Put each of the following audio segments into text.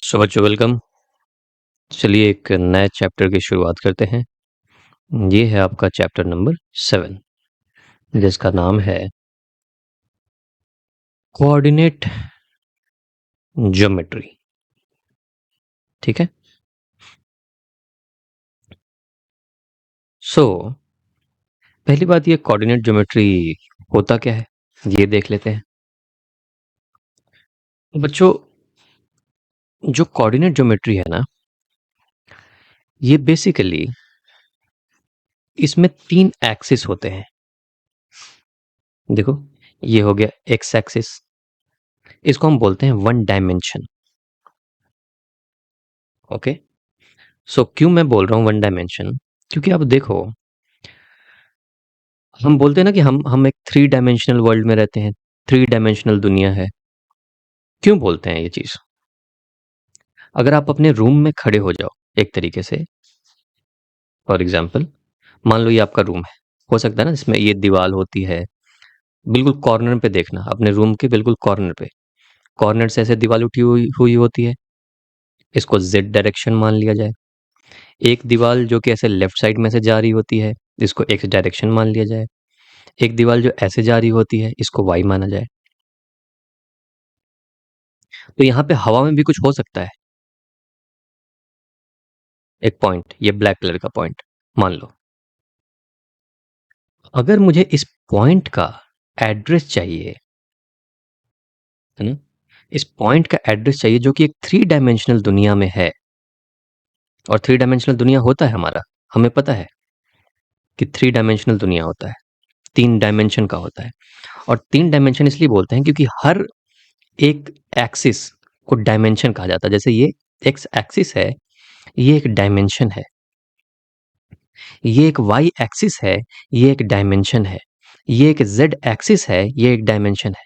सो बच्चों वेलकम। चलिए एक नए चैप्टर की शुरुआत करते हैं। ये है आपका चैप्टर नंबर 7 जिसका नाम है कोऑर्डिनेट ज्योमेट्री। ठीक है। सो पहली बात, ये कोऑर्डिनेट ज्योमेट्री होता क्या है ये देख लेते हैं। तो बच्चों, जो कोऑर्डिनेट ज्योमेट्री है ना, ये बेसिकली इसमें 3 एक्सिस होते हैं। देखो, ये हो गया एक्स एक्सिस, इसको हम बोलते हैं वन डायमेंशन। ओके। सो क्यों मैं बोल रहा हूं वन डायमेंशन, क्योंकि अब देखो, हम बोलते हैं ना कि हम एक 3 डायमेंशनल वर्ल्ड में रहते हैं, 3 डायमेंशनल दुनिया है। क्यों बोलते हैं ये चीज? अगर आप अपने रूम में खड़े हो जाओ एक तरीके से, फॉर एग्जाम्पल, मान लो ये आपका रूम है, हो सकता है ना इसमें ये दीवार होती है, बिल्कुल कॉर्नर पे देखना, अपने रूम के बिल्कुल कॉर्नर पे, कॉर्नर से ऐसे दीवार उठी हुई हुई होती है, इसको जेड डायरेक्शन मान लिया जाए। एक दीवार जो कि ऐसे लेफ्ट साइड में से जा रही होती है, इसको एक्स डायरेक्शन मान लिया जाए। एक दीवार जो ऐसे जा रही होती है, इसको वाई माना जाए। तो यहाँ पे हवा में भी कुछ हो सकता है। एक पॉइंट, ये ब्लैक कलर का पॉइंट मान लो, अगर मुझे इस पॉइंट का एड्रेस चाहिए, है ना, इस पॉइंट का एड्रेस चाहिए जो कि एक 3 डायमेंशनल दुनिया में है, और 3 डायमेंशनल दुनिया होता है हमारा, हमें पता है कि 3 डायमेंशनल दुनिया होता है, 3 डायमेंशन का होता है। और 3 डायमेंशन इसलिए बोलते हैं क्योंकि हर एक एक्सिस को डायमेंशन कहा जाता है। जैसे ये एक्स एक्सिस है, ये एक डायमेंशन है। ये एक वाई एक्सिस है, ये एक डायमेंशन है। ये एक जेड एक्सिस है, ये एक डायमेंशन है।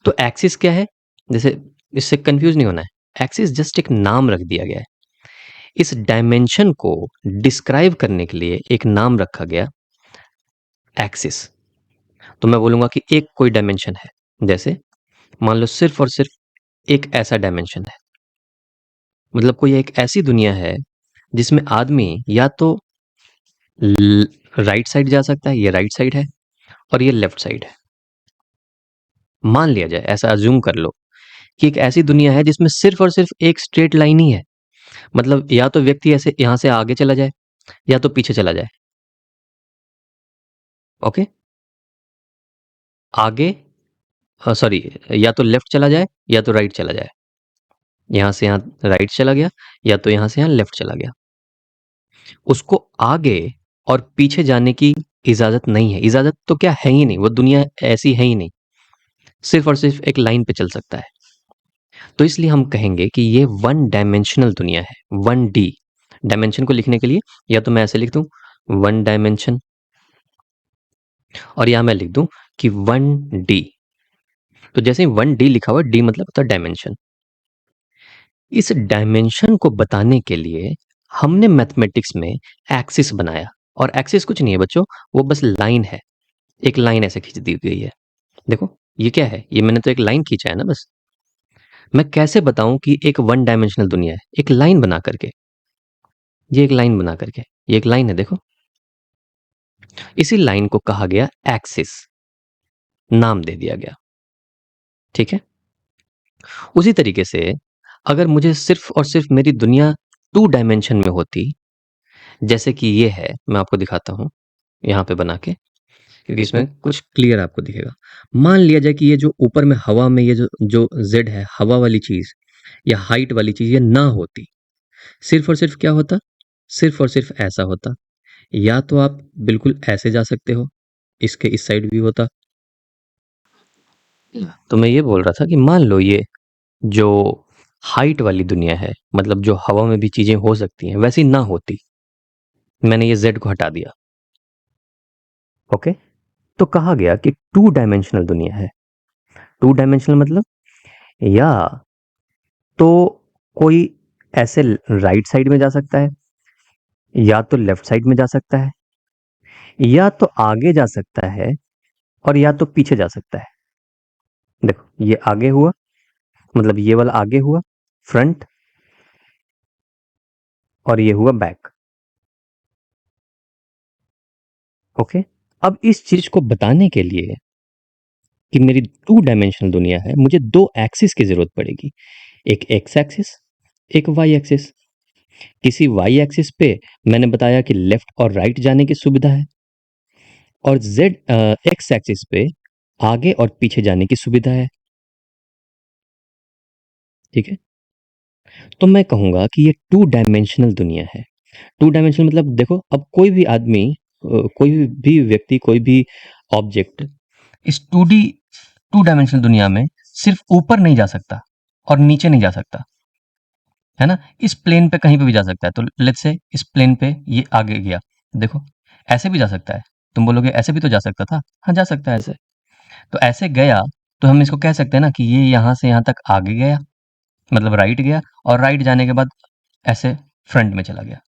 तो एक्सिस क्या है? जैसे, इससे कंफ्यूज नहीं होना है, एक्सिस जस्ट एक नाम रख दिया गया है। इस डायमेंशन को डिस्क्राइब करने के लिए एक नाम रखा गया, एक्सिस। तो मैं बोलूंगा कि एक कोई डायमेंशन है, जैसे मान लो सिर्फ और सिर्फ एक ऐसा डायमेंशन है, मतलब कोई एक ऐसी दुनिया है जिसमें आदमी या तो राइट साइड जा सकता है, ये राइट साइड है, और ये लेफ्ट साइड है। मान लिया जाए, ऐसा अज्यूम कर लो कि एक ऐसी दुनिया है जिसमें सिर्फ और सिर्फ एक स्ट्रेट लाइन ही है, मतलब या तो व्यक्ति ऐसे यहां से आगे चला जाए या तो पीछे चला जाए। ओके, आगे, सॉरी, या तो लेफ्ट चला जाए या तो राइट चला जाए। यहां से यहां राइट चला गया, या तो यहां से यहां लेफ्ट चला गया। उसको आगे और पीछे जाने की इजाजत नहीं है। इजाजत तो क्या है ही नहीं, वो दुनिया ऐसी है ही नहीं, सिर्फ और सिर्फ एक लाइन पे चल सकता है। तो इसलिए हम कहेंगे कि ये वन डायमेंशनल दुनिया है, 1D। डायमेंशन को लिखने के लिए या तो मैं ऐसे लिख दूं, 1 डायमेंशन, और यहां मैं लिख दूं कि 1D। तो जैसे 1D लिखा हुआ, डी मतलब होता है डायमेंशन। इस डायमेंशन को बताने के लिए हमने मैथमेटिक्स में एक्सिस बनाया, और एक्सिस कुछ नहीं है बच्चों, वो बस लाइन है। एक लाइन ऐसे खींच दी गई है। देखो ये क्या है, ये मैंने तो एक लाइन खींचा है ना बस। मैं कैसे बताऊं कि एक 1 डायमेंशनल दुनिया है? एक लाइन बना करके, ये एक लाइन बना करके, ये एक लाइन है देखो, इसी लाइन को कहा गया एक्सिस, नाम दे दिया गया। ठीक है। उसी तरीके से अगर मुझे सिर्फ और सिर्फ मेरी दुनिया 2 डायमेंशन में होती, जैसे कि ये है, मैं आपको दिखाता हूं यहां पे बना के, क्योंकि इसमें कुछ क्लियर आपको दिखेगा। मान लिया जाए कि ये जो ऊपर में हवा में ये जो जो जेड है, हवा वाली चीज या हाइट वाली चीज, ये ना होती, सिर्फ और सिर्फ क्या होता, सिर्फ और सिर्फ ऐसा होता। या तो आप बिल्कुल ऐसे जा सकते हो, इसके इस साइड भी होता। तो मैं ये बोल रहा था कि मान लो ये जो हाइट वाली दुनिया है, मतलब जो हवा में भी चीजें हो सकती हैं, वैसी ना होती, मैंने ये जेड को हटा दिया। ओके। तो कहा गया कि 2 डायमेंशनल दुनिया है। 2 डायमेंशनल मतलब, या तो कोई ऐसे राइट साइड में जा सकता है, या तो लेफ्ट साइड में जा सकता है, या तो आगे जा सकता है, और या तो पीछे जा सकता है। देखो ये आगे हुआ, मतलब ये वाला आगे हुआ, फ्रंट, और ये हुआ बैक। ओके, अब इस चीज को बताने के लिए कि मेरी टू डायमेंशनल दुनिया है, मुझे दो एक्सिस की जरूरत पड़ेगी, एक एक्स एक्सिस, एक वाई एक्सिस। किसी वाई एक्सिस पे मैंने बताया कि लेफ्ट और राइट जाने की सुविधा है, और जेड एक्स एक्सिस पे आगे और पीछे जाने की सुविधा है। ठीक है, तो मैं कहूंगा कि ये टू डायमेंशनल दुनिया है। टू डायमेंशनल मतलब देखो, अब कोई भी आदमी, कोई भी व्यक्ति, कोई भी ऑब्जेक्ट इस टू डायमेंशनल दुनिया में सिर्फ ऊपर नहीं जा सकता और नीचे नहीं जा सकता, है ना। इस प्लेन पे कहीं पे भी जा सकता है। तो लेट्स से इस प्लेन पे ये आगे गया, देखो ऐसे भी जा सकता है। तुम बोलोगे ऐसे भी तो जा सकता था, हाँ जा सकता है ऐसे। तो ऐसे गया तो हम इसको कह सकते हैं ना कि ये यहाँ से यहाँ तक आगे गया, मतलब राइट गया, और राइट जाने के बाद ऐसे फ्रंट में चला गया।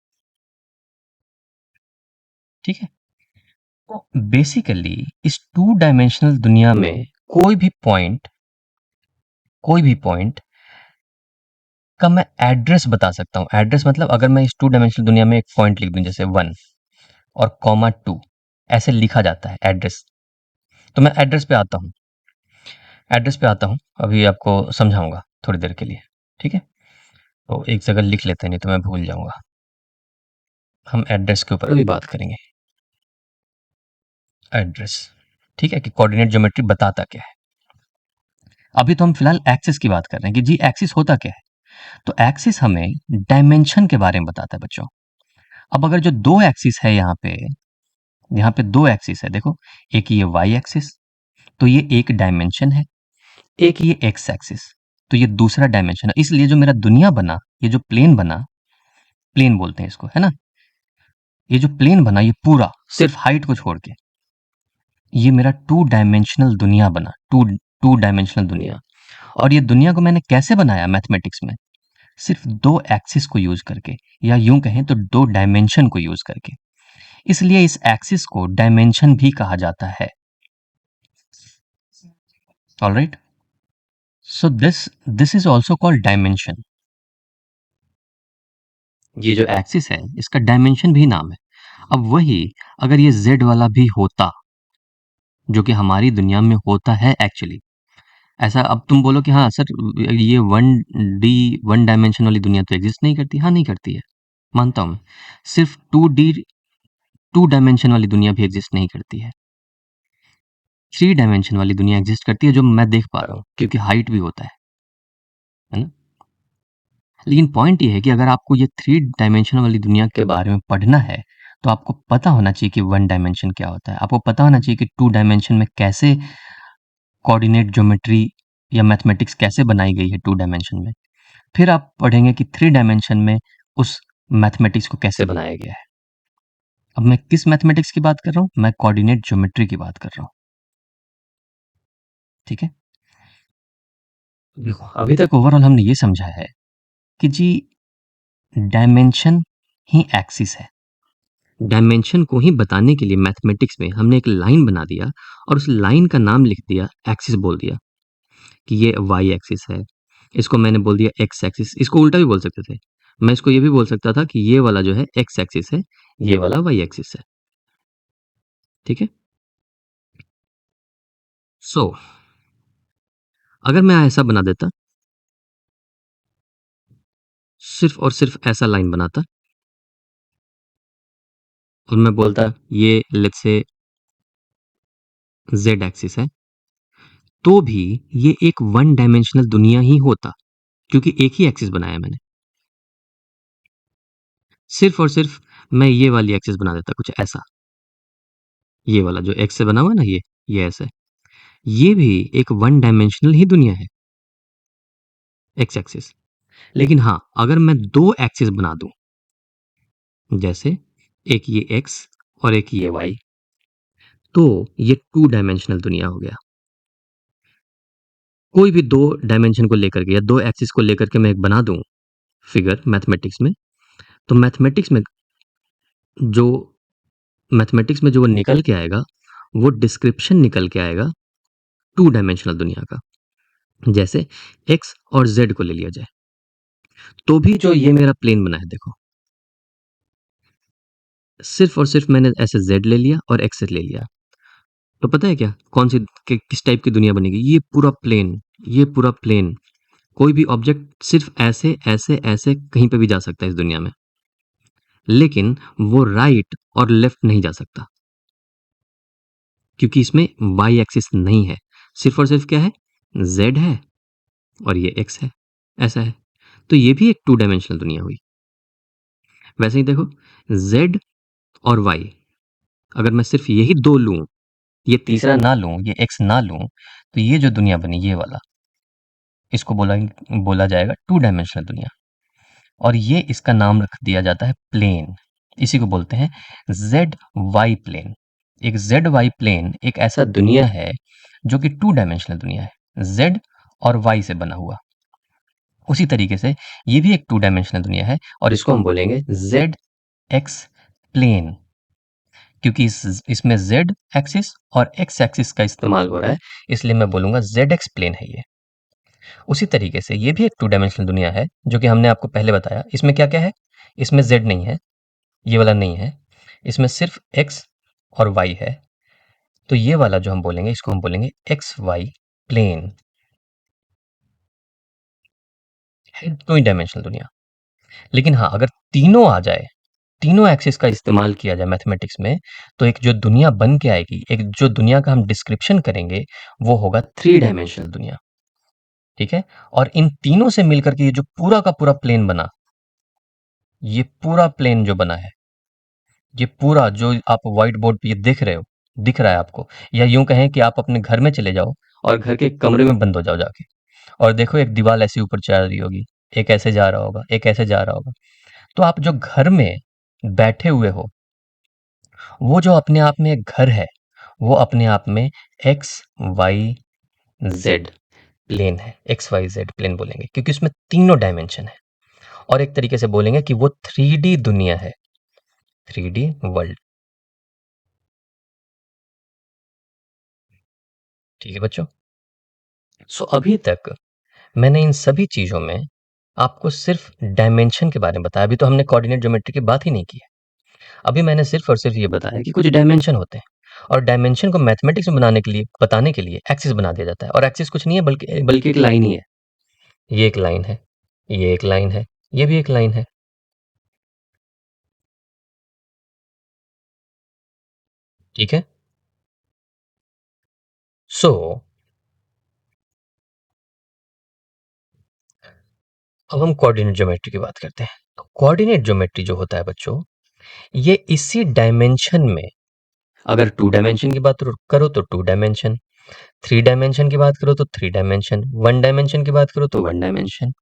ठीक है, तो बेसिकली इस टू डायमेंशनल दुनिया में कोई भी पॉइंट का मैं एड्रेस बता सकता हूँ। एड्रेस मतलब अगर मैं इस टू डायमेंशनल दुनिया में एक पॉइंट लिख दूं, जैसे 1 और कॉमा 2, ऐसे लिखा जाता है एड्रेस। तो मैं एड्रेस पे आता हूँ, अभी आपको समझाऊंगा थोड़ी देर के लिए। ठीक है, तो एक जगह लिख लेते हैं, नहीं तो मैं भूल जाऊंगा। हम एड्रेस के ऊपर अभी बात करेंगे। एड्रेस, ठीक है, कि कोऑर्डिनेट ज्योमेट्री बताता क्या है। अभी तो हम फिलहाल एक्सिस की बात कर रहे हैं कि जी एक्सिस होता क्या है। तो एक्सिस हमें डायमेंशन के बारे में बताता है बच्चों। अब अगर जो दो एक्सिस है यहाँ पे दो एक्सिस है, देखो, एक ये वाई एक्सिस, तो ये एक डायमेंशन है, एक ये एक्स एक्सिस, तो ये दूसरा डायमेंशन है। इसलिए जो मेरा दुनिया बना, ये जो प्लेन बना, प्लेन बोलते हैं इसको, है ना, ये जो प्लेन बना ये पूरा सिर्फ हाइट को छोड़ के, ये मेरा टू डायमेंशनल दुनिया बना, टू डायमेंशनल दुनिया। और ये दुनिया को मैंने कैसे बनाया मैथमेटिक्स में? सिर्फ दो एक्सिस को यूज करके, या यूं कहें तो दो डायमेंशन को यूज करके। इसलिए इस एक्सिस को डायमेंशन भी कहा जाता है। Alright, so this is also called dimension. ये जो एक्सिस है इसका डायमेंशन भी नाम है। अब वही अगर ये जेड वाला भी होता, जो कि हमारी दुनिया में होता है एक्चुअली ऐसा, अब तुम बोलो कि हाँ सर ये वन डायमेंशन वाली दुनिया तो एग्जिस्ट नहीं करती। हाँ नहीं करती है, मानता हूं मैं। सिर्फ टू डायमेंशन वाली दुनिया भी एग्जिस्ट नहीं करती है। थ्री डायमेंशन वाली दुनिया एग्जिस्ट करती है, जो मैं देख पा रहा हूँ, क्योंकि हाइट भी होता है ना। लेकिन पॉइंट ये है कि अगर आपको ये थ्री डायमेंशन वाली दुनिया के बारे में पढ़ना है, तो आपको पता होना चाहिए कि वन डायमेंशन क्या होता है। आपको पता होना चाहिए कि टू डायमेंशन में कैसे कोऑर्डिनेट ज्योमेट्री या मैथमेटिक्स कैसे बनाई गई है टू डायमेंशन में। फिर आप पढ़ेंगे कि थ्री डायमेंशन में उस मैथमेटिक्स को कैसे बनाया गया है। अब मैं किस मैथमेटिक्स की बात कर रहा हूँ? मैं कोऑर्डिनेट ज्योमेट्री की बात कर रहा हूँ। ठीक है, देखो अभी तक ओवरऑल हमने ये समझा है कि जी डायमेंशन ही एक्सिस है। डायमेंशन को ही बताने के लिए मैथमेटिक्स में हमने एक लाइन बना दिया और उस लाइन का नाम लिख दिया, एक्सिस बोल दिया कि ये वाई एक्सिस है। इसको मैंने बोल दिया एक्स एक्सिस। इसको उल्टा भी बोल सकते थे, मैं इसको ये भी बोल सकता था कि ये वाला जो है एक्स एक्सिस है, ये वाला वाई एक्सिस है। ठीक है, सो अगर मैं ऐसा बना देता, सिर्फ और सिर्फ ऐसा लाइन बनाता, और मैं बोलता ये लेट्स से जेड एक्सिस है, तो भी ये एक वन डायमेंशनल दुनिया ही होता, क्योंकि एक ही एक्सिस बनाया मैंने। सिर्फ और सिर्फ मैं ये वाली एक्सिस बना देता कुछ ऐसा, ये वाला जो एक्स से बना हुआ है ना, ये ऐसा है, ये भी एक वन डायमेंशनल ही दुनिया है, एक्स एक्सिस। लेकिन हाँ, अगर मैं दो एक्सिस बना दूं, जैसे एक ये एक्स और एक ये वाई, तो ये टू डायमेंशनल दुनिया हो गया। कोई भी दो डायमेंशन को लेकर के या दो एक्सिस को लेकर के मैं एक बना दूं फिगर मैथमेटिक्स में, तो जो मैथमेटिक्स में जो वो निकल के आएगा, वो डिस्क्रिप्शन निकल के आएगा टू डायमेंशनल दुनिया का। जैसे एक्स और जेड को ले लिया जाए, तो भी जो ये मेरा प्लेन बना है, देखो सिर्फ और सिर्फ मैंने ऐसे z ले लिया और x ले लिया, तो पता है क्या कौन सी किस टाइप की दुनिया बनेगी? ये पूरा प्लेन, ये पूरा प्लेन, कोई भी ऑब्जेक्ट सिर्फ ऐसे ऐसे ऐसे कहीं पे भी जा सकता है इस दुनिया में, लेकिन वो राइट और लेफ्ट नहीं जा सकता, क्योंकि इसमें वाई एक्सिस नहीं है। सिर्फ और सिर्फ क्या है? z है और ये x है, ऐसा है। तो ये भी एक टू डायमेंशनल दुनिया हुई। वैसे ही देखो, z और y, अगर मैं सिर्फ यही दो लूं, ये तीसरा ना लूं, ये x ना लूं, तो ये जो दुनिया बनी ये वाला, इसको बोला बोला जाएगा टू डायमेंशनल दुनिया। और ये इसका नाम रख दिया जाता है प्लेन। इसी को बोलते हैं जेड वाई प्लेन। एक जेड वाई प्लेन एक ऐसा दुनिया है जो कि टू डायमेंशनल दुनिया है, जेड और वाई से बना हुआ। उसी तरीके से ये भी एक टू डायमेंशनल दुनिया है और इसको हम बोलेंगे जेड एक्स प्लेन, क्योंकि इसमें जेड एक्सिस और एक्स एक्सिस का इस्तेमाल हो रहा है, इसलिए मैं बोलूंगा जेड एक्स प्लेन है ये। उसी तरीके से ये भी एक टू डायमेंशनल दुनिया है जो कि हमने आपको पहले बताया। इसमें क्या क्या है? इसमें z नहीं है, ये वाला नहीं है, इसमें सिर्फ x और y है। तो ये वाला जो हम बोलेंगे, इसको हम बोलेंगे एक्स वाई प्लेन, है टू डायमेंशनल दुनिया। लेकिन हाँ, अगर तीनों आ जाए, तीनों एक्सिस का इस्तेमाल किया जाए मैथमेटिक्स में, तो एक जो दुनिया बन के आएगी, एक जो दुनिया का हम डिस्क्रिप्शन करेंगे, वो होगा थ्री डायमेंशनल दुनिया। ठीक है? और इन तीनों से मिलकर के ये जो पूरा का पूरा प्लेन बना, ये पूरा प्लेन जो बना है, ये पूरा जो आप व्हाइट बोर्ड पे ये देख रहे हो, दिख रहा है आपको, या यूं कहें कि आप अपने घर में चले जाओ और घर के कमरे में बंद हो जाओ जाके, और देखो एक दीवार ऐसे ऊपर चढ़ रही होगी, एक ऐसे जा रहा होगा, एक ऐसे जा रहा होगा। तो आप जो घर में बैठे हुए हो, वो जो अपने आप में एक घर है, वो अपने आप में एक्स वाई जेड प्लेन है। एक्स वाई जेड प्लेन बोलेंगे क्योंकि उसमें तीनों डायमेंशन है। और एक तरीके से बोलेंगे कि वो 3D दुनिया है, 3D वर्ल्ड। ठीक है बच्चों? सो अभी तक मैंने इन सभी चीज़ों में आपको सिर्फ डायमेंशन के बारे में बताया। अभी तो हमने कोऑर्डिनेट ज्योमेट्री की बात ही नहीं की है। अभी मैंने सिर्फ और सिर्फ ये बताया कि कुछ डायमेंशन होते हैं, और डायमेंशन को मैथमेटिक्स में बनाने के लिए, बताने के लिए एक्सिस बना दिया जाता है। और एक्सिस कुछ नहीं है बल्कि बल्कि एक लाइन ही है। ये एक लाइन है, ये एक लाइन है, ये भी एक लाइन है। ठीक है? सो अब हम कोऑर्डिनेट ज्योमेट्री की बात करते हैं। तो कोऑर्डिनेट ज्योमेट्री जो होता है बच्चों, ये इसी डायमेंशन में, अगर टू डायमेंशन की बात करो तो टू डायमेंशन, थ्री डायमेंशन की बात करो तो थ्री डायमेंशन, वन डायमेंशन की बात करो तो वन डायमेंशन,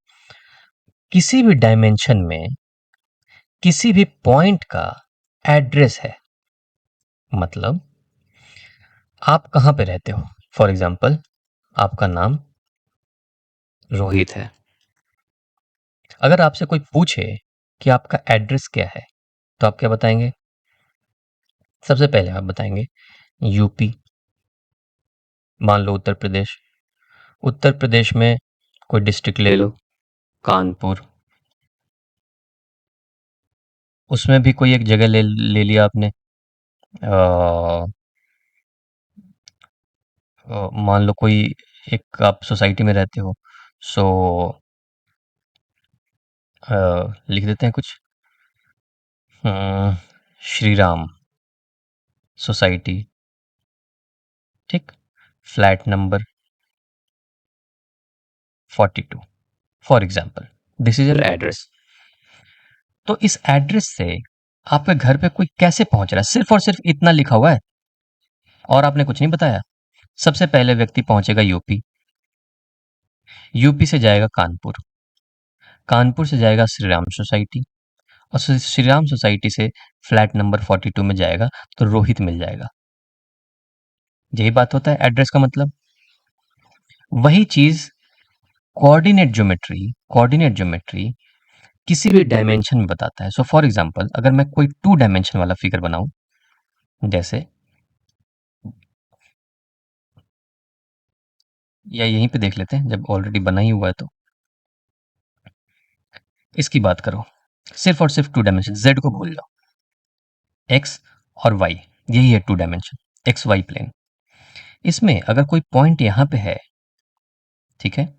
किसी भी डायमेंशन में किसी भी पॉइंट का एड्रेस है। मतलब आप कहां पे रहते हो, फॉर एग्जाम्पल आपका नाम रोहित है। अगर आपसे कोई पूछे कि आपका एड्रेस क्या है, तो आप क्या बताएंगे? सबसे पहले आप बताएंगे यूपी। मान लो उत्तर प्रदेश, उत्तर प्रदेश में कोई डिस्ट्रिक्ट ले लो, कानपुर। उसमें भी कोई एक जगह ले लिया आपने, मान लो कोई एक आप सोसाइटी में रहते हो, सो लिख देते हैं कुछ, श्री राम सोसाइटी। ठीक? Flat number 42 for example, this is your address. तो इस एड्रेस से आपके घर पे कोई कैसे पहुंच रहा है, सिर्फ और सिर्फ इतना लिखा हुआ है और आपने कुछ नहीं बताया। सबसे पहले व्यक्ति पहुंचेगा यूपी, यूपी से जाएगा कानपुर, कानपुर से जाएगा श्री राम सोसाइटी, और श्री राम सोसाइटी से फ्लैट नंबर 42 में जाएगा तो रोहित मिल जाएगा। यही बात होता है एड्रेस का मतलब। वही चीज कोऑर्डिनेट ज्योमेट्री किसी भी डायमेंशन में बताता है। सो फॉर एग्जांपल, अगर मैं कोई टू डायमेंशन वाला फिगर बनाऊं, जैसे या यहीं पे देख लेते हैं जब ऑलरेडी बना ही हुआ है, तो इसकी बात करो, सिर्फ और सिर्फ टू डायमेंशन, जेड को भूल जाओ। एक्स और वाई, यही है two dimension, X Y plane. इसमें अगर कोई पॉइंट यहाँ पे है, ठीक है,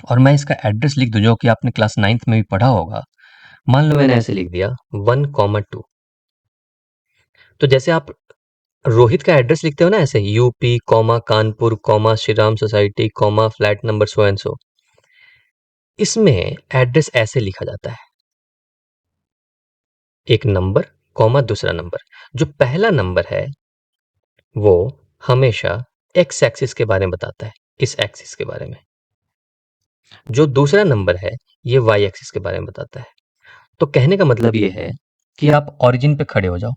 और मैं इसका एड्रेस लिख दूं जो कि आपने क्लास 9th में भी पढ़ा होगा, मान लो मैंने ऐसे लिख दिया 1,2। तो जैसे आप रोहित का एड्रेस लिखते हो ना, ऐसे UP comma Kanpur comma Shri Ram society comma flat number so and so, इसमें एड्रेस ऐसे लिखा जाता है, एक नंबर कॉमा दूसरा नंबर। जो पहला नंबर है वो हमेशा एक्स एक्सिस के बारे में बताता है, इस एक्सिस के बारे में। जो दूसरा नंबर है ये वाई एक्सिस के बारे में बताता है। तो कहने का मतलब ये है कि आप ओरिजिन पे खड़े हो जाओ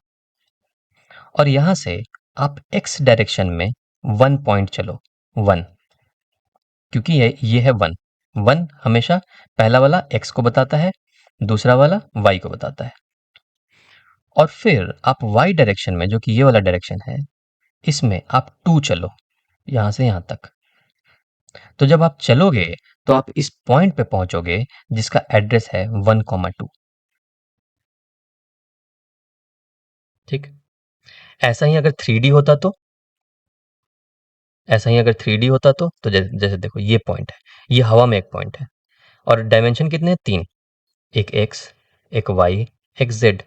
और यहां से आप एक्स डायरेक्शन में 1 पॉइंट चलो, 1, क्योंकि ये है 1। 1 हमेशा पहला वाला एक्स को बताता है, दूसरा वाला वाई को बताता है। और फिर आप वाई डायरेक्शन में, जो कि ये वाला डायरेक्शन है, इसमें आप 2 चलो, यहां से यहां तक। तो जब आप चलोगे तो आप इस पॉइंट पे पहुंचोगे जिसका एड्रेस है 1,2। ठीक, ऐसा ही अगर 3D होता तो, ऐसा ही अगर 3D होता तो जैसे देखो ये पॉइंट है, ये हवा में एक पॉइंट है और डायमेंशन कितने हैं? 3, एक एक्स, एक वाई, एक जेड,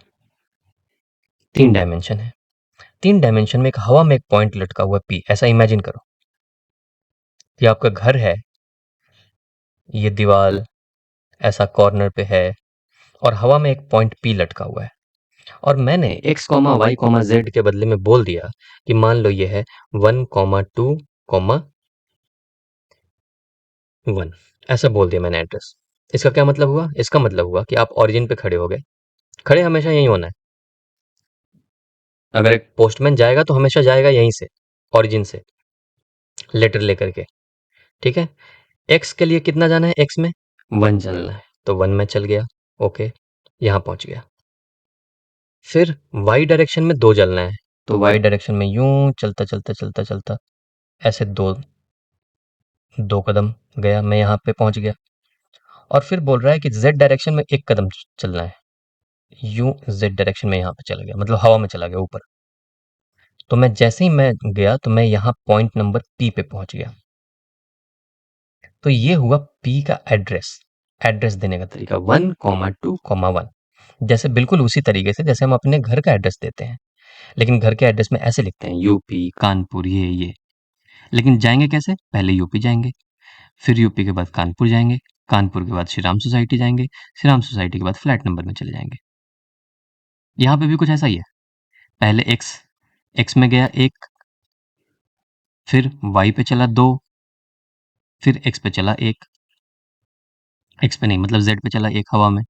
3 डायमेंशन है। 3 डायमेंशन में एक हवा में एक पॉइंट लटका हुआ है पी, ऐसा इमेजिन करो। ये आपका घर है, ये दीवार ऐसा कॉर्नर पे है और हवा में एक पॉइंट पी लटका हुआ है और मैंने X comma Y comma Z के बदले में बोल दिया कि मान लो ये है 1,2,1, ऐसा बोल दिया मैंने एड्रेस। इसका क्या मतलब हुआ? इसका मतलब हुआ कि आप ओरिजिन पे खड़े हो गए। खड़े हमेशा यहीं होना है। अगर एक पोस्टमैन जाएगा तो हमेशा जाएगा यहीं से, ओरिजिन से लेटर लेकर के, ठीक है। एक्स के लिए कितना जाना है? एक्स में 1 चलना है, तो 1 में चल गया, ओके, यहां पहुंच गया। फिर वाई डायरेक्शन में 2 चलना है, तो वाई डायरेक्शन में यूं चलता चलता चलता चलता ऐसे 2 कदम गया, मैं यहां पे पहुंच गया। और फिर बोल रहा है कि जेड डायरेक्शन में 1 कदम चलना है, यूं जेड डायरेक्शन में यहां पे चला गया, मतलब हवा में चला गया ऊपर। तो मैं जैसे ही मैं गया तो मैं यहां पॉइंट नंबर पी पे पहुंच गया। तो ये हुआ पी का एड्रेस, एड्रेस देने का तरीका 1,2,1। जैसे बिल्कुल उसी तरीके से जैसे हम अपने घर का एड्रेस देते हैं, लेकिन घर के एड्रेस में ऐसे लिखते हैं यूपी कानपुर ये। लेकिन जाएंगे कैसे? पहले यूपी जाएंगे, फिर यूपी के बाद कानपुर जाएंगे, कानपुर के बाद श्री राम सोसाइटी जाएंगे, श्री राम सोसाइटी के बाद फ्लैट नंबर में चले जाएंगे। यहाँ पे भी कुछ ऐसा ही है, पहले एक्स, एक्स में गया 1, फिर वाई पे चला 2, फिर एक्स पे चला 1, एक्स पे नहीं मतलब जेड पे चला 1 हवा में,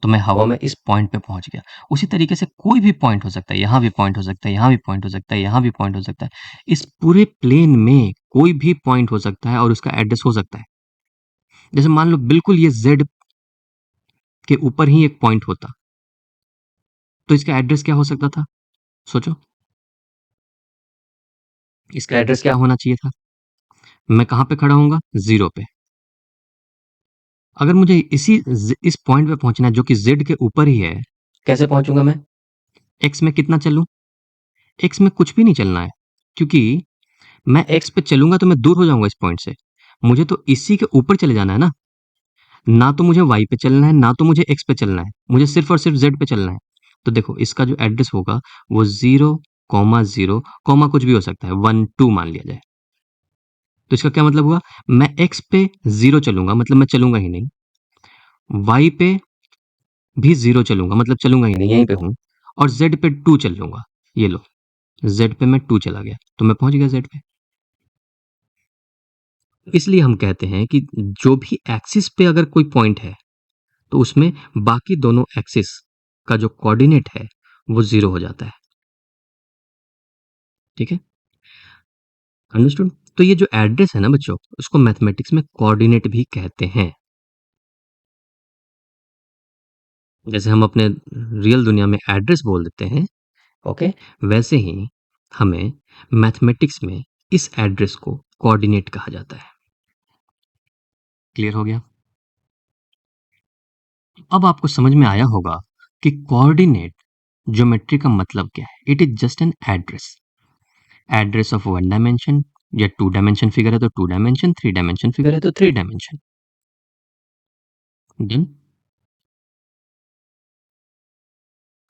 तो मैं हवा में इस पॉइंट पे पहुंच गया। उसी तरीके से कोई भी पॉइंट हो सकता है, यहाँ भी पॉइंट हो सकता है, यहाँ भी पॉइंट हो सकता है, यहाँ भी पॉइंट हो सकता है। इस पूरे प्लेन में कोई भी पॉइंट हो सकता है और उसका एड्रेस हो सकता है। जैसे मान लो बिल्कुल ये जेड के ऊपर ही एक पॉइंट होता, तो इसका एड्रेस क्या हो सकता था? सोचो, इसका एड्रेस क्या होना चाहिए था? मैं कहां पे खड़ा होऊंगा? 0 पे। अगर मुझे इस पॉइंट पे पहुंचना है जो कि जेड के ऊपर ही है, कैसे पहुंचूंगा मैं? एक्स में कितना चलूं? एक्स में कुछ भी नहीं चलना है, क्योंकि मैं एक्स पे चलूंगा तो मैं दूर हो जाऊंगा इस पॉइंट से। मुझे तो इसी के ऊपर चले जाना है ना तो मुझे वाई पे चलना है, ना तो मुझे एक्स पे चलना है, मुझे सिर्फ और सिर्फ जेड पे चलना है। तो देखो इसका जो एड्रेस होगा वो 0,0, कॉमा कुछ भी हो सकता है, 1,2 मान लिया जाए। तो इसका क्या मतलब हुआ? मैं एक्स पे 0 चलूंगा, मतलब मैं चलूंगा ही नहीं। वाई पे भी 0 चलूंगा, मतलब चलूंगा ही नहीं, यहीं पे हूं। और जेड पे 2 चल लूंगा। ये लो, जेड पे मैं 2 चला गया, तो मैं पहुंच गया जेड पे। इसलिए हम कहते हैं कि जो भी एक्सिस पे अगर कोई पॉइंट है तो उसमें बाकी दोनों एक्सिस का जो कोऑर्डिनेट है वो 0 हो जाता है। ठीक है, अंडरस्टूड। तो ये जो एड्रेस है ना बच्चों, उसको मैथमेटिक्स में कोऑर्डिनेट भी कहते हैं। जैसे हम अपने रियल दुनिया में एड्रेस बोल देते हैं, ओके, वैसे ही हमें मैथमेटिक्स में इस एड्रेस को कोऑर्डिनेट कहा जाता है। क्लियर हो गया? अब आपको समझ में आया होगा कि कोऑर्डिनेट ज्योमेट्री का मतलब क्या है? It is just an address of one dimension, या टू डायमेंशन फिगर है तो two dimension, three dimension figure है तो थ्री डायमेंशन। डन।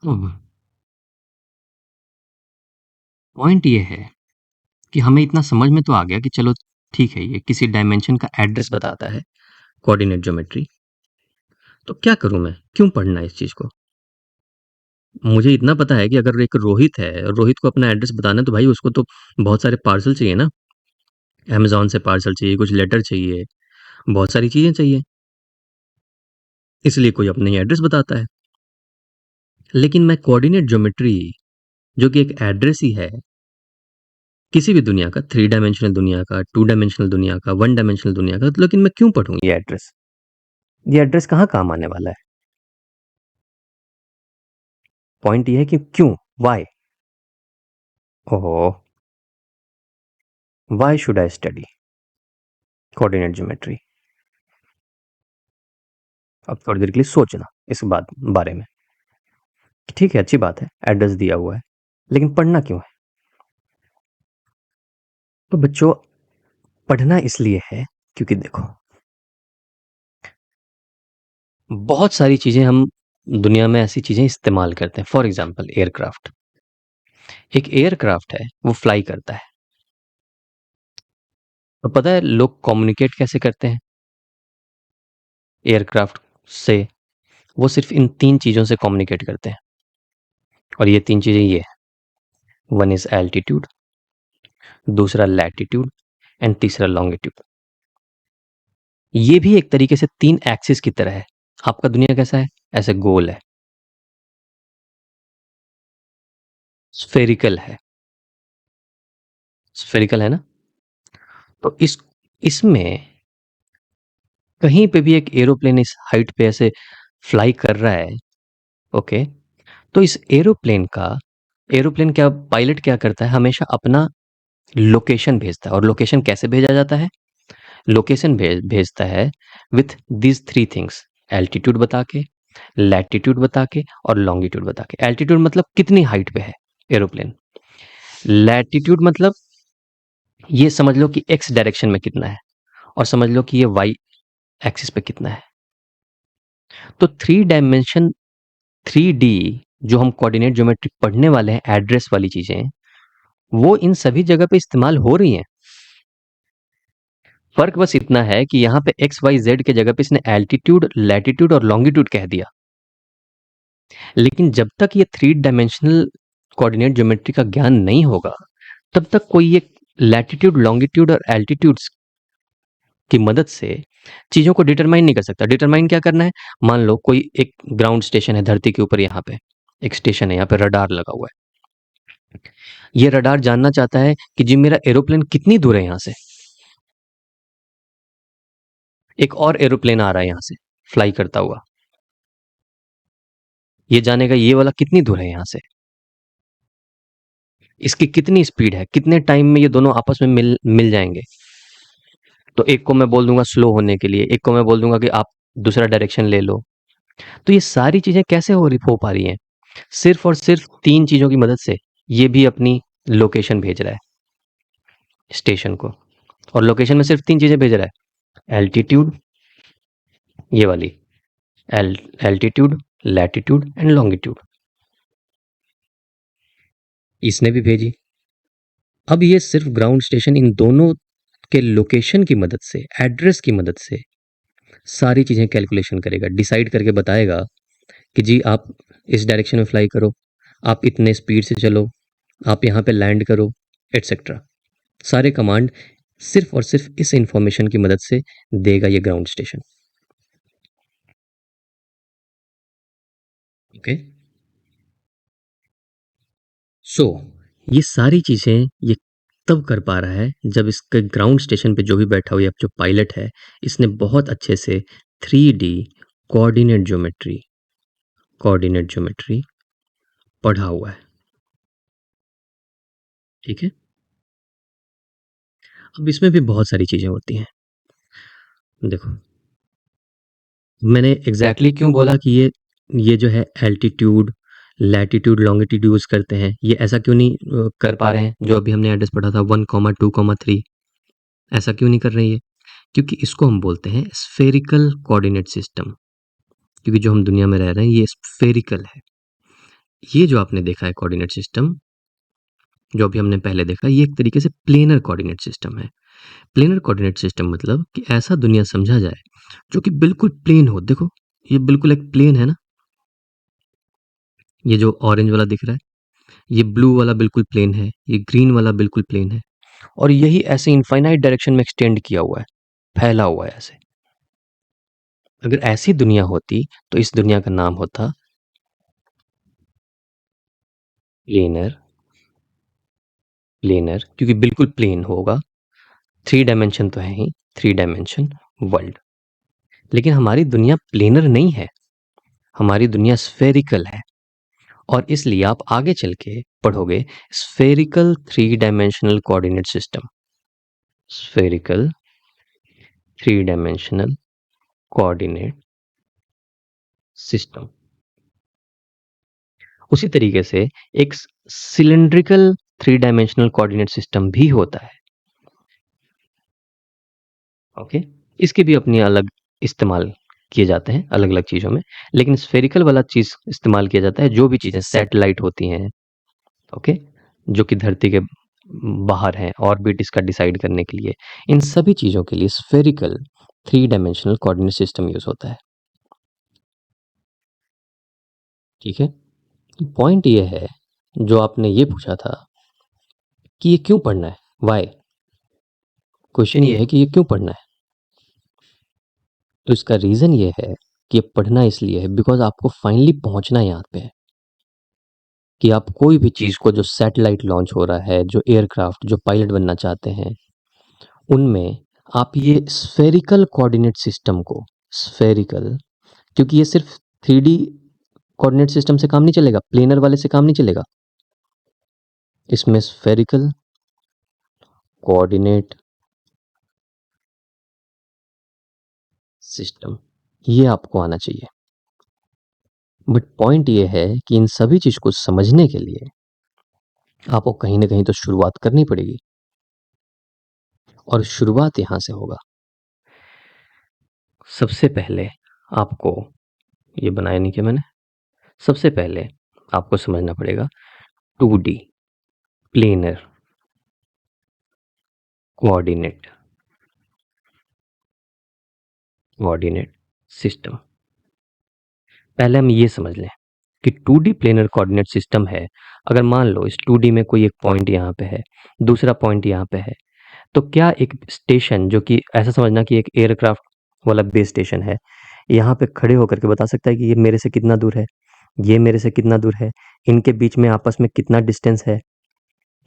अब पॉइंट ये है कि हमें इतना समझ में तो आ गया कि चलो ठीक है, ये किसी डायमेंशन का एड्रेस बताता है, कोऑर्डिनेट ज्योमेट्री। तो क्या करूं मैं? क्यों पढ़ना है इस चीज को? मुझे इतना पता है कि अगर एक रोहित है, रोहित को अपना एड्रेस बताना है, तो भाई उसको तो बहुत सारे पार्सल चाहिए ना। अमेज़न से पार्सल चाहिए, कुछ लेटर चाहिए, बहुत सारी चीज़ें चाहिए। इसलिए कोई अपना ही एड्रेस बताता है। लेकिन मैं कोऑर्डिनेट ज्योमेट्री, जो कि एक एड्रेस ही है किसी भी दुनिया का, थ्री डायमेंशनल दुनिया का, टू डायमेंशनल दुनिया का, वन डायमेंशनल दुनिया का, तो लेकिन मैं क्यों पढ़ूँ ये एड्रेस? ये एड्रेस कहाँ काम आने वाला है? पॉइंट ये है कि क्यों? व्हाई? ओहो! Why should I study coordinate geometry? अब थोड़ी देर के लिए सोचना इस बारे में। ठीक है, अच्छी बात है, एड्रेस दिया हुआ है, लेकिन पढ़ना क्यों है? तो बच्चों, पढ़ना इसलिए है क्योंकि देखो, बहुत सारी चीजें हम दुनिया में ऐसी चीजें इस्तेमाल करते हैं। For example aircraft. एक एयरक्राफ्ट है, वो फ्लाई करता है। तो पता है लोग कम्युनिकेट कैसे करते हैं एयरक्राफ्ट से? वो सिर्फ इन तीन चीजों से कम्युनिकेट करते हैं, और ये तीन चीजें ये है। वन इज एल्टीट्यूड, दूसरा लैटिट्यूड, एंड तीसरा लॉन्गिट्यूड। ये भी एक तरीके से तीन एक्सिस की तरह है। आपका दुनिया कैसा है? ऐसे गोल है, स्फेरिकल है। स्फेरिकल है ना? तो इसमें कहीं पे भी एक एरोप्लेन इस हाइट पे ऐसे फ्लाई कर रहा है, ओके? तो इस एरोप्लेन क्या, पायलट क्या करता है? हमेशा अपना लोकेशन भेजता है। और लोकेशन कैसे भेजा जाता है? लोकेशन भेजता है with these three things: altitude बता के, लैटिट्यूड बता के, और लॉन्गिट्यूड बता के। एल्टीट्यूड मतलब कितनी हाइट पे है एरोप्लेन। लैटिट्यूड मतलब ये समझ लो कि एक्स डायरेक्शन में कितना है, और समझ लो कि ये वाई एक्सिस पे कितना है। तो थ्री डायमेंशन, थ्री डी, जो हम कोऑर्डिनेट ज्योमेट्री पढ़ने वाले हैं, एड्रेस वाली चीजें, वो इन सभी जगह पे इस्तेमाल हो रही हैं। फर्क बस इतना है कि यहाँ पे एक्स वाई जेड के जगह पे इसने एल्टीट्यूड, लैटिट्यूड और लॉन्गिट्यूड कह दिया। लेकिन जब तक ये थ्री डायमेंशनल कोऑर्डिनेट ज्योमेट्री का ज्ञान नहीं होगा, तब तक कोई ये लैटिट्यूड, लॉन्गिट्यूड और एल्टीट्यूड्स की मदद से चीजों को डिटरमाइन नहीं कर सकता। डिटरमाइन क्या करना है? मान लो कोई एक ग्राउंड स्टेशन है धरती के ऊपर, यहाँ पे एक स्टेशन है, यहाँ पे रडार लगा हुआ है। ये रडार जानना चाहता है कि जी मेरा एरोप्लेन कितनी दूर है यहाँ से। एक और एरोप्लेन आ रहा है यहाँ से फ्लाई करता हुआ, ये जानेगा ये वाला कितनी दूर है यहाँ से, इसकी कितनी स्पीड है, कितने टाइम में ये दोनों आपस में मिल मिल जाएंगे। तो एक को मैं बोल दूंगा स्लो होने के लिए, एक को मैं बोल दूंगा कि आप दूसरा डायरेक्शन ले लो। तो ये सारी चीजें कैसे हो पा रही हैं? सिर्फ और सिर्फ तीन चीजों की मदद से। ये भी अपनी लोकेशन भेज रहा है स्टेशन को, और लोकेशन में सिर्फ तीन चीजें भेज रहा है: एल्टीट्यूड, ये वाली एल्टीट्यूड, लैटिट्यूड एंड लॉन्गिट्यूड। इसने भी भेजी। अब ये सिर्फ ग्राउंड स्टेशन इन दोनों के लोकेशन की मदद से, एड्रेस की मदद से सारी चीजें कैलकुलेशन करेगा, डिसाइड करके बताएगा कि जी आप इस डायरेक्शन में फ्लाई करो, आप इतने स्पीड से चलो, आप यहाँ पे लैंड करो, एटसेट्रा। सारे कमांड सिर्फ और सिर्फ इस इंफॉर्मेशन की मदद से देगा ये ग्राउंड स्टेशन। ओके, सो ये सारी चीजें ये तब कर पा रहा है जब इसके ग्राउंड स्टेशन पे जो भी बैठा हुआ जो पायलट है, इसने बहुत अच्छे से थ्री डी कोऑर्डिनेट ज्योमेट्री पढ़ा हुआ है। ठीक है? अब इसमें भी बहुत सारी चीजें होती हैं। देखो, मैंने एग्जैक्टली क्यों बोला कि ये जो है एल्टीट्यूड, लैटिट्यूड लॉन्गिट्यूड यूज करते हैं, ये ऐसा क्यों नहीं कर पा रहे हैं? जो अभी हमने एड्रेस पढ़ा था 1,2,3, ऐसा क्यों नहीं कर रहे हैं ये? क्योंकि इसको हम बोलते हैं स्फेरिकल कोऑर्डिनेट सिस्टम, क्योंकि जो हम दुनिया में रह रहे हैं ये स्फेरिकल है। ये जो आपने देखा है कोऑर्डिनेट सिस्टम, जो अभी हमने पहले देखा, ये एक तरीके से प्लेनर कोऑर्डिनेट सिस्टम है। प्लेनर कोऑर्डिनेट सिस्टम मतलब कि ऐसा दुनिया समझा जाए जो कि बिल्कुल प्लेन हो। देखो, ये बिल्कुल एक प्लेन है ना, ये जो ऑरेंज वाला दिख रहा है, ये ब्लू वाला बिल्कुल प्लेन है, ये ग्रीन वाला बिल्कुल प्लेन है, और यही ऐसे इनफाइनाइट डायरेक्शन में एक्सटेंड किया हुआ है, फैला हुआ है ऐसे। अगर ऐसी दुनिया होती तो इस दुनिया का नाम होता प्लेनर। प्लेनर क्योंकि बिल्कुल प्लेन होगा, थ्री डायमेंशन तो है ही, थ्री डायमेंशन वर्ल्ड। लेकिन हमारी दुनिया प्लेनर नहीं है, हमारी दुनिया स्फेरिकल है, और इसलिए आप आगे चल के पढ़ोगे spherical three dimensional coordinate system. Spherical three dimensional coordinate system. उसी तरीके से एक cylindrical three dimensional coordinate system भी होता है। ओके, इसके भी अपनी अलग इस्तेमाल किए जाते हैं अलग अलग चीज़ों में, लेकिन स्फेरिकल वाला चीज़ इस्तेमाल किया जाता है जो भी चीज़ें सैटेलाइट होती हैं, ओके, जो कि धरती के बाहर हैं, ऑर्बिट इसका डिसाइड करने के लिए, इन सभी चीज़ों के लिए spherical three dimensional coordinate system use होता है। ठीक है, पॉइंट ये है, जो आपने ये पूछा था कि ये क्यों पढ़ना है, वाई, क्वेश्चन ये है कि ये क्यों पढ़ना है। तो इसका रीज़न ये है कि ये पढ़ना इसलिए है बिकॉज आपको फाइनली पहुंचना यहाँ पे है, कि आप कोई भी चीज़ को, जो सैटेलाइट लॉन्च हो रहा है, जो एयरक्राफ्ट, जो पायलट बनना चाहते हैं, उनमें आप ये स्फेरिकल कोऑर्डिनेट सिस्टम को, स्फेरिकल, क्योंकि ये सिर्फ 3D कोऑर्डिनेट सिस्टम से काम नहीं चलेगा, प्लेनर वाले से काम नहीं चलेगा, इसमें स्फेरिकल कोऑर्डिनेट सिस्टम, ये आपको आना चाहिए। बट पॉइंट ये है कि इन सभी चीज को समझने के लिए आपको कहीं ना कहीं तो शुरुआत करनी पड़ेगी, और शुरुआत यहां से होगा। सबसे पहले आपको, ये बनाया नहीं कि मैंने, सबसे पहले आपको समझना पड़ेगा 2D planar coordinate coordinate system. पहले हम ये समझ लें कि 2D प्लेनर कोऑर्डिनेट सिस्टम है। अगर मान लो इस 2D में कोई एक पॉइंट यहाँ पे है, दूसरा पॉइंट यहाँ पे है, तो क्या एक स्टेशन, जो कि ऐसा समझना कि एक एयरक्राफ्ट वाला बेस स्टेशन है, यहाँ पे खड़े होकर के बता सकता है कि ये मेरे से कितना दूर है, ये मेरे से कितना दूर है, इनके बीच में आपस में कितना डिस्टेंस है,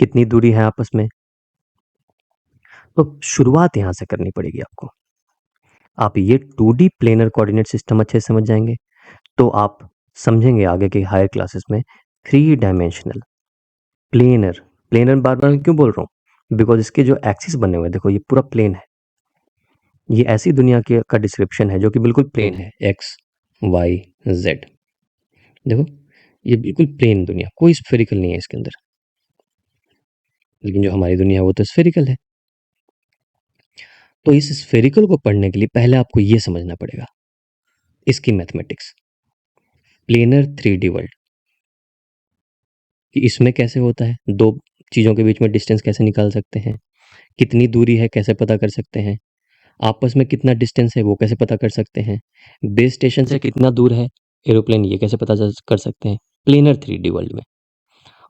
कितनी दूरी है आपस में? तो शुरुआत यहाँ से करनी पड़ेगी आपको। आप ये 2D प्लेनर कोऑर्डिनेट सिस्टम अच्छे से समझ जाएंगे तो आप समझेंगे आगे के हायर क्लासेस में थ्री डायमेंशनल प्लेनर। प्लेनर बार बार क्यों बोल रहा हूँ? बिकॉज इसके जो एक्सिस बने हुए हैं, देखो ये पूरा प्लेन है, ये ऐसी दुनिया के का डिस्क्रिप्शन है जो कि बिल्कुल प्लेन है, एक्स वाई जेड। देखो, ये बिल्कुल प्लेन दुनिया, कोई स्फेरिकल नहीं है इसके अंदर, लेकिन जो हमारी दुनिया है वो तो स्फेरिकल है। तो इस स्फेरिकल को पढ़ने के लिए पहले आपको ये समझना पड़ेगा इसकी मैथमेटिक्स, प्लेनर 3D वर्ल्ड, कि इसमें कैसे होता है, दो चीज़ों के बीच में डिस्टेंस कैसे निकाल सकते हैं, कितनी दूरी है कैसे पता कर सकते हैं, आपस में कितना डिस्टेंस है वो कैसे पता कर सकते हैं, बेस स्टेशन से कितना दूर है एरोप्लेन, ये कैसे पता कर सकते हैं, प्लेनर 3D वर्ल्ड में।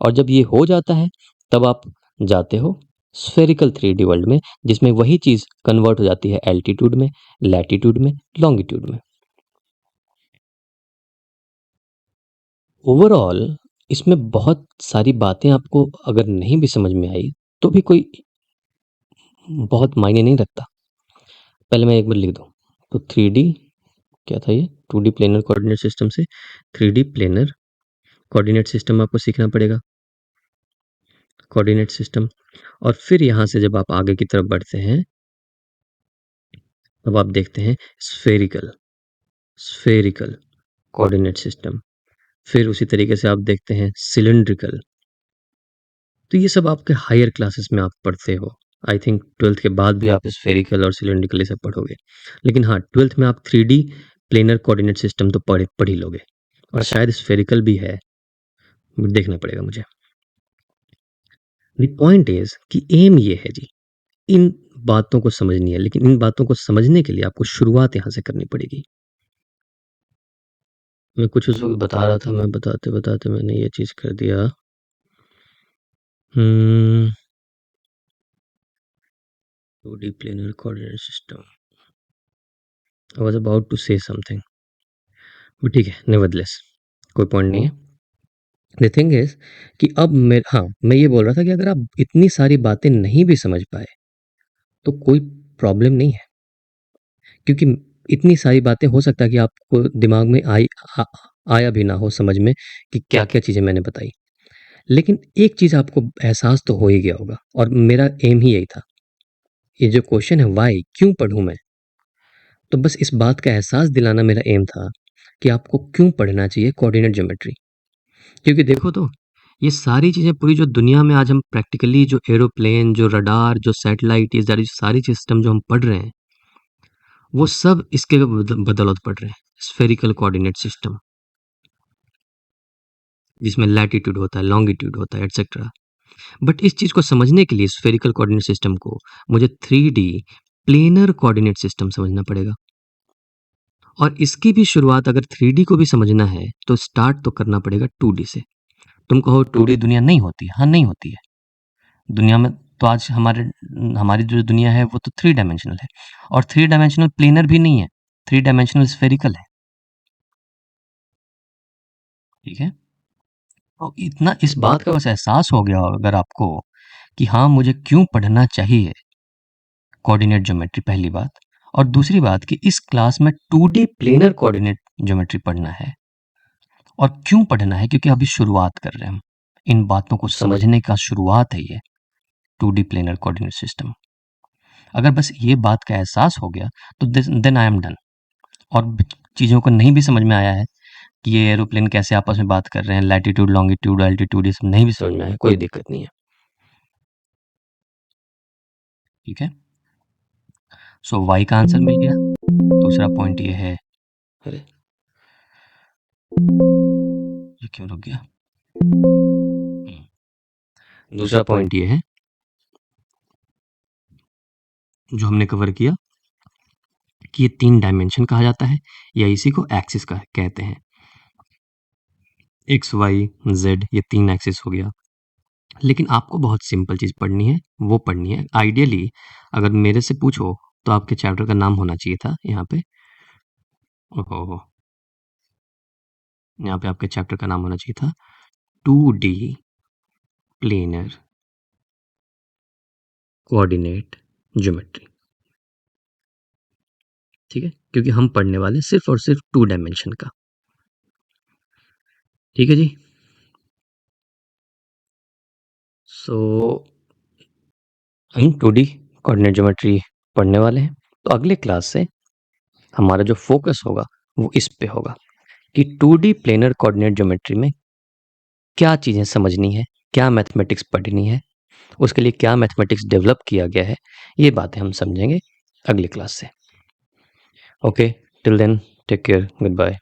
और जब ये हो जाता है तब आप जाते हो स्फेरिकल 3D वर्ल्ड में, जिसमें वही चीज़ कन्वर्ट हो जाती है एल्टीट्यूड में, लैटिट्यूड में, लॉन्गिट्यूड में। ओवरऑल इसमें बहुत सारी बातें आपको अगर नहीं भी समझ में आई तो भी कोई बहुत मायने नहीं रखता। पहले मैं एक बार लिख दूं, तो 3D क्या था ये, 2D प्लेनर कोऑर्डिनेट सिस्टम से 3D प्लेनर कोऑर्डिनेट सिस्टम आपको सीखना पड़ेगा, कोऑर्डिनेट सिस्टम। और फिर यहां से जब आप आगे की तरफ बढ़ते हैं तब आप देखते हैं स्फेरिकल, स्फेरिकल कोऑर्डिनेट सिस्टम, फिर उसी तरीके से आप देखते हैं सिलिंड्रिकल। तो ये सब आपके हायर क्लासेस में आप पढ़ते हो। आई थिंक 12th के बाद भी आप स्फेरिकल और सिलिंड्रिकल ये सब पढ़ोगे। लेकिन हाँ, 12th में आप 3D प्लेनर कोऑर्डिनेट सिस्टम तो पढ़ ही लोगे, और शायद स्फेरिकल भी है, देखना पड़ेगा मुझे। द पॉइंट इज कि एम ये है जी, इन बातों को समझनी है, लेकिन इन बातों को समझने के लिए आपको शुरुआत यहां से करनी पड़ेगी। मैं कुछ उस वक्त बता रहा था, मैं बताते बताते मैंने ये चीज कर दिया। 2D planar coordinate system. I was about to say something, but ठीक है, नेवरदलेस कोई पॉइंट नहीं है। द थिंग इज कि अब मैं ये बोल रहा था कि अगर आप इतनी सारी बातें नहीं भी समझ पाए तो कोई प्रॉब्लम नहीं है, क्योंकि इतनी सारी बातें हो सकता है कि आपको दिमाग में आया भी ना हो समझ में कि क्या क्या चीज़ें मैंने बताई। लेकिन एक चीज़ आपको एहसास तो हो ही गया होगा, और मेरा एम ही यही था। ये जो क्वेश्चन है वाई, क्यों पढ़ूं मैं, तो बस इस बात का एहसास दिलाना मेरा एम था कि आपको क्यों पढ़ना चाहिए कोऑर्डिनेट ज्योमेट्री। क्योंकि देखो तो, ये सारी चीज़ें पूरी जो दुनिया में आज हम प्रैक्टिकली जो एरोप्लेन, जो रडार, जो सैटेलाइट, ये सारी सिस्टम जो हम पढ़ रहे हैं, वो सब इसके बदौलत पढ़ रहे हैं। स्फेरिकल कोऑर्डिनेट सिस्टम, जिसमें लैटिट्यूड होता है, लॉन्गिट्यूड होता है, एटसेट्रा। बट इस चीज़ को समझने के लिए, स्फेरिकल कोऑर्डिनेट सिस्टम को, मुझे 3D प्लेनर कोऑर्डिनेट सिस्टम समझना पड़ेगा। और इसकी भी शुरुआत अगर 3D को भी समझना है तो स्टार्ट तो करना पड़ेगा 2D से। तुम कहो 2D दुनिया नहीं होती, हाँ नहीं होती है दुनिया में। तो आज हमारी जो दुनिया है वो तो 3 डायमेंशनल है, और 3 डायमेंशनल प्लेनर भी नहीं है, 3 डायमेंशनल स्फेरिकल है। ठीक है, तो इतना इस बात का बस एहसास हो गया होगा अगर आपको कि हाँ मुझे क्यों पढ़ना चाहिए कोऑर्डिनेट ज्योमेट्री, पहली बात। और दूसरी बात कि इस क्लास में 2D प्लेनर कोऑर्डिनेट ज्योमेट्री पढ़ना है। और क्यों पढ़ना है, क्योंकि अभी शुरुआत कर रहे हैं हम, इन बातों को समझने का शुरुआत है ये 2D प्लेनर कोऑर्डिनेट सिस्टम। अगर बस ये बात का एहसास हो गया तो देन आई एम डन। और चीज़ों को नहीं भी समझ में आया है कि ये एरोप्लेन कैसे आपस में बात कर रहे हैं, लैटिट्यूड, लॉन्गिट्यूड, एल्टीट्यूड, ये सब नहीं भी समझ में आया, कोई दिक्कत नहीं है। ठीक है, सो वाई का आंसर मिल गया। दूसरा पॉइंट ये है, अरे ये क्यों रुक गया। दूसरा पॉइंट ये है जो हमने कवर किया कि ये 3 डायमेंशन कहा जाता है, या इसी को एक्सिस का कहते हैं। एक्स, वाई, जेड, ये 3 एक्सिस हो गया। लेकिन आपको बहुत सिंपल चीज पढ़नी है, वो पढ़नी है आइडियली, अगर मेरे से पूछो तो आपके चैप्टर का नाम होना चाहिए था यहाँ पे, ओहो, यहाँ पे आपके चैप्टर का नाम होना चाहिए था 2D प्लेनर कोऑर्डिनेट ज्योमेट्री। ठीक है, क्योंकि हम पढ़ने वाले सिर्फ और सिर्फ 2 डायमेंशन का। ठीक है जी, सो हम 2D कोऑर्डिनेट ज्योमेट्री पढ़ने वाले हैं। तो अगले क्लास से हमारा जो फोकस होगा वो इस पे होगा कि 2D प्लेनर कोऑर्डिनेट ज्योमेट्री में क्या चीज़ें समझनी है, क्या मैथमेटिक्स पढ़नी है, उसके लिए क्या मैथमेटिक्स डेवलप किया गया है, ये बातें हम समझेंगे अगली क्लास से। Okay, till then take care, good bye.